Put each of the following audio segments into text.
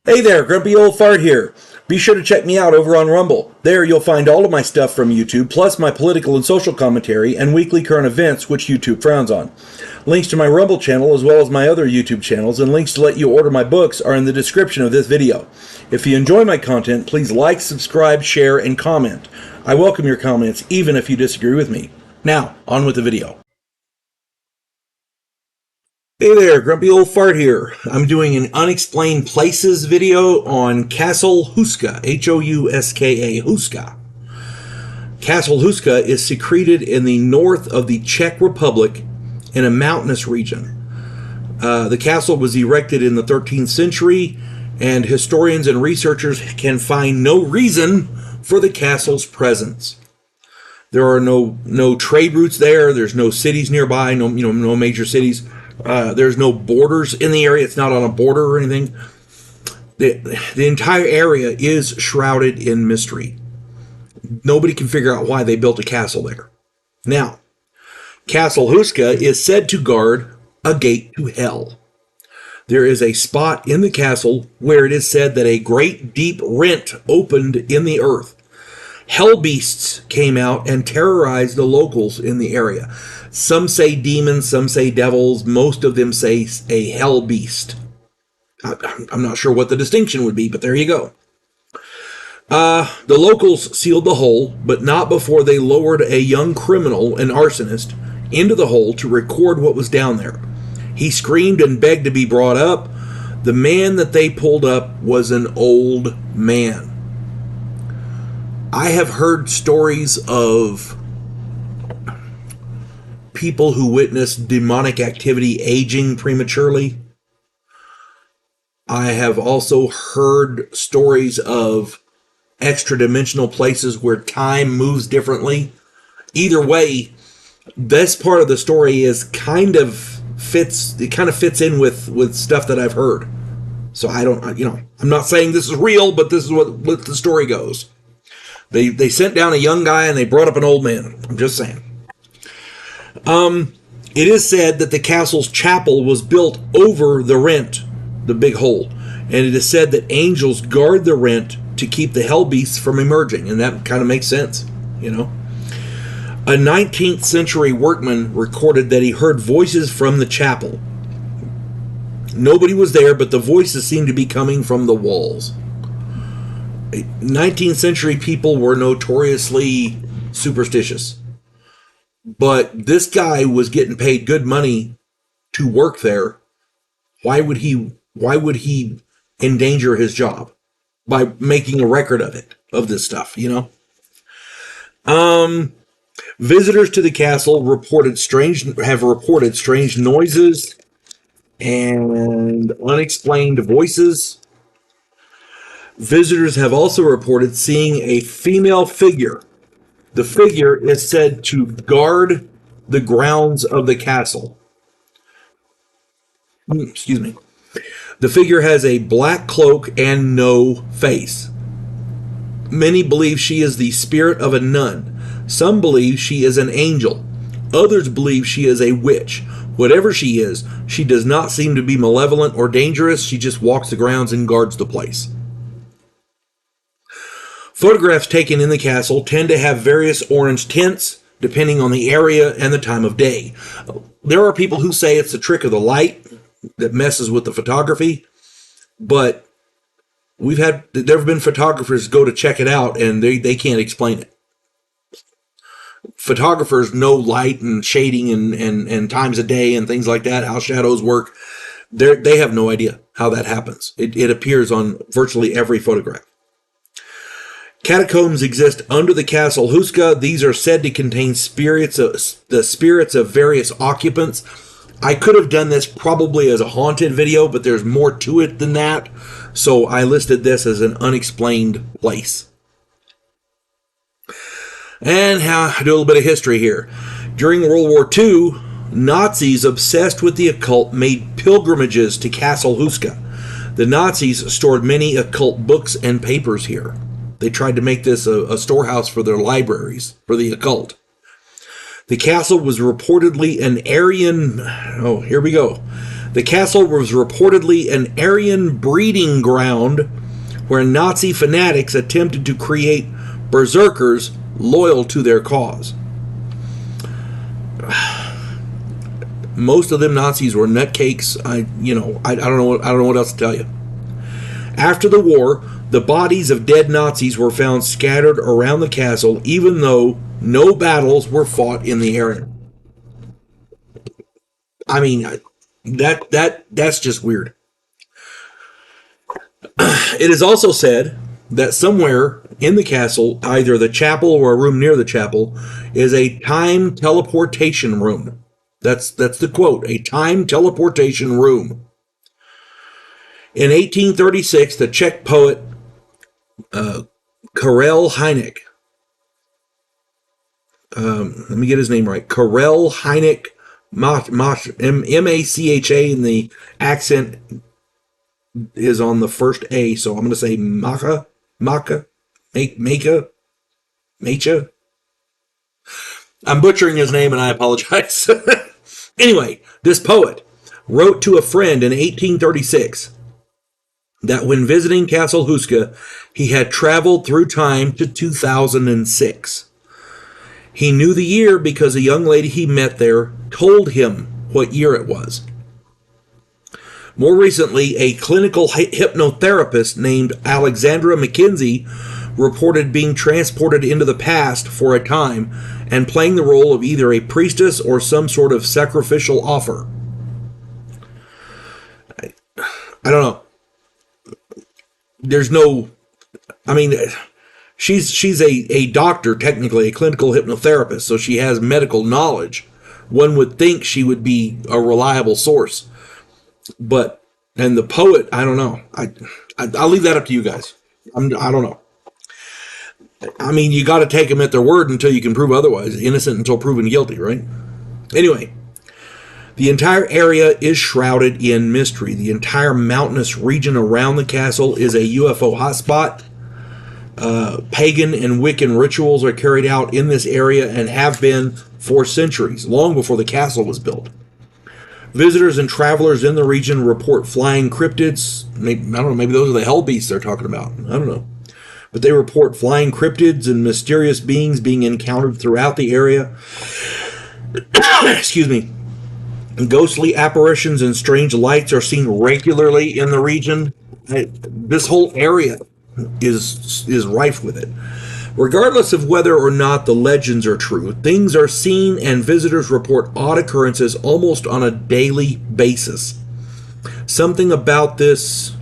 Hey there, Grumpy Old Fart here. Be sure to check me out over on Rumble. There you'll find all of my stuff from YouTube, plus my political and social commentary and weekly current events, which YouTube frowns on. Links to my Rumble channel, as well as my other YouTube channels, and links to let you order my books are in the description of this video. If you enjoy my content, please like, subscribe, share, and comment. I welcome your comments, even if you disagree with me. Now, on with the video. Hey there, Grumpy Old Fart here. I'm doing an Unexplained Places video on Castle Houska, H-O-U-S-K-A, Houska. Castle Houska is secreted in the north of the Czech Republic in a mountainous region. The castle was erected in the 13th century, and historians and researchers can find no reason for the castle's presence. There are no trade routes there. There's no cities nearby, no major cities. There's no borders in the area. It's not on a border or anything. The entire area is shrouded in mystery. Nobody can figure out why they built a castle there. Now, Castle Houska is said to guard a gate to hell. There is a spot in the castle where it is said that a great deep rent opened in the earth. Hell beasts came out and terrorized the locals in the area. Some say demons, some say devils. Most of them say a hell beast. I'm not sure what the distinction would be, but there you go. The locals sealed the hole, but not before they lowered a young criminal, an arsonist, into the hole to record what was down there. He screamed and begged to be brought up. The man that they pulled up was an old man. I have heard stories of people who witnessed demonic activity aging prematurely. I have also heard stories of extra-dimensional places where time moves differently. Either way, this part of the story is kind of fits in with stuff that I've heard. So I'm not saying this is real, but this is what the story goes. They sent down a young guy and they brought up an old man. I'm just saying. It is said that the castle's chapel was built over the rent, the big hole, and it is said that angels guard the rent to keep the hell beasts from emerging, and that kind of makes sense, A 19th century workman recorded that he heard voices from the chapel. Nobody was there, but the voices seemed to be coming from the walls. 19th century people were notoriously superstitious. But this guy was getting paid good money to work there. Why would he endanger his job by making a record of this stuff, Visitors to the castle have reported strange noises and unexplained voices. Visitors have also reported seeing a female figure. The figure is said to guard the grounds of the castle. Excuse me. The figure has a black cloak and no face. Many believe she is the spirit of a nun. Some believe she is an angel. Others believe she is a witch. Whatever she is, she does not seem to be malevolent or dangerous. She just walks the grounds and guards the place. Photographs taken in the castle tend to have various orange tints, depending on the area and the time of day. There are people who say it's the trick of the light that messes with the photography, but there have been photographers go to check it out, and they can't explain it. Photographers know light and shading and times of day and things like that, how shadows work. They have no idea how that happens. It appears on virtually every photograph. Catacombs exist under the Castle Houska. These are said to contain the spirits of various occupants. I could have done this probably as a haunted video, but there's more to it than that, so I listed this as an unexplained place. And do a little bit of history here. During World War II, Nazis obsessed with the occult made pilgrimages to Castle Houska. The Nazis stored many occult books and papers here. They tried to make this a storehouse for their libraries, for the occult. The castle was reportedly an Aryan... Oh, here we go. The castle was reportedly an Aryan breeding ground where Nazi fanatics attempted to create berserkers loyal to their cause. Most of them Nazis were nutcakes. I don't know what else to tell you. After the war, the bodies of dead Nazis were found scattered around the castle, even though no battles were fought in the area. I mean, that's just weird. It is also said that somewhere in the castle, either the chapel or a room near the chapel, is a time teleportation room. That's the quote, a time teleportation room. In 1836, the Czech poet Karel Hynek, let me get his name right, Karel Hynek, M-A-C-H-A, and the accent is on the first A, so I'm going to say Macha. I'm butchering his name and I apologize. Anyway, this poet wrote to a friend in 1836 that when visiting Castle Houska, he had traveled through time to 2006. He knew the year because a young lady he met there told him what year it was. More recently, a clinical hypnotherapist named Alexandra McKenzie reported being transported into the past for a time and playing the role of either a priestess or some sort of sacrificial offer. I don't know. There's no... I mean, she's a doctor, technically, a clinical hypnotherapist, so she has medical knowledge. One would think she would be a reliable source. But, and the poet, I don't know. I'll leave that up to you guys. I don't know. I mean, you got to take them at their word until you can prove otherwise. Innocent until proven guilty, right? Anyway, the entire area is shrouded in mystery. The entire mountainous region around the castle is a UFO hotspot. Pagan and Wiccan rituals are carried out in this area and have been for centuries, long before the castle was built. Visitors and travelers in the region report flying cryptids. Maybe, I don't know, maybe those are the hell beasts they're talking about. I don't know. But they report flying cryptids and mysterious beings being encountered throughout the area. Excuse me. Ghostly apparitions and strange lights are seen regularly in the region. This whole area is rife with it. Regardless of whether or not the legends are true, things are seen and visitors report odd occurrences almost on a daily basis. Something about this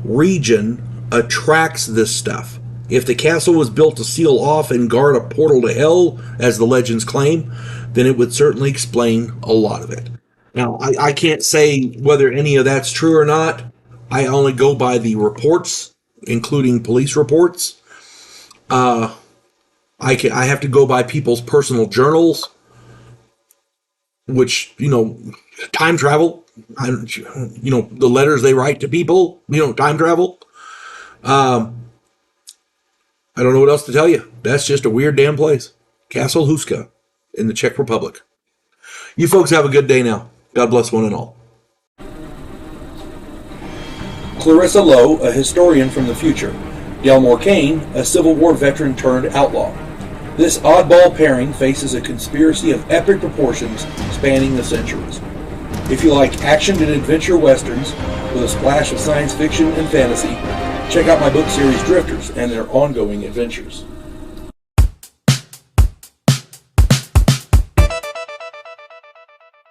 region attracts this stuff. If the castle was built to seal off and guard a portal to hell, as the legends claim, then it would certainly explain a lot of it. Now, I can't say whether any of that's true or not. I only go by the reports, including police reports. I have to go by people's personal journals, which, time travel, the letters they write to people, time travel. I don't know what else to tell you. That's just a weird damn place. Castle Houska in the Czech Republic. You folks have a good day now. God bless one and all. Clarissa Lowe, a historian from the future. Delmore Kane, a Civil War veteran turned outlaw. This oddball pairing faces a conspiracy of epic proportions spanning the centuries. If you like action and adventure westerns with a splash of science fiction and fantasy, check out my book series Drifters and their ongoing adventures.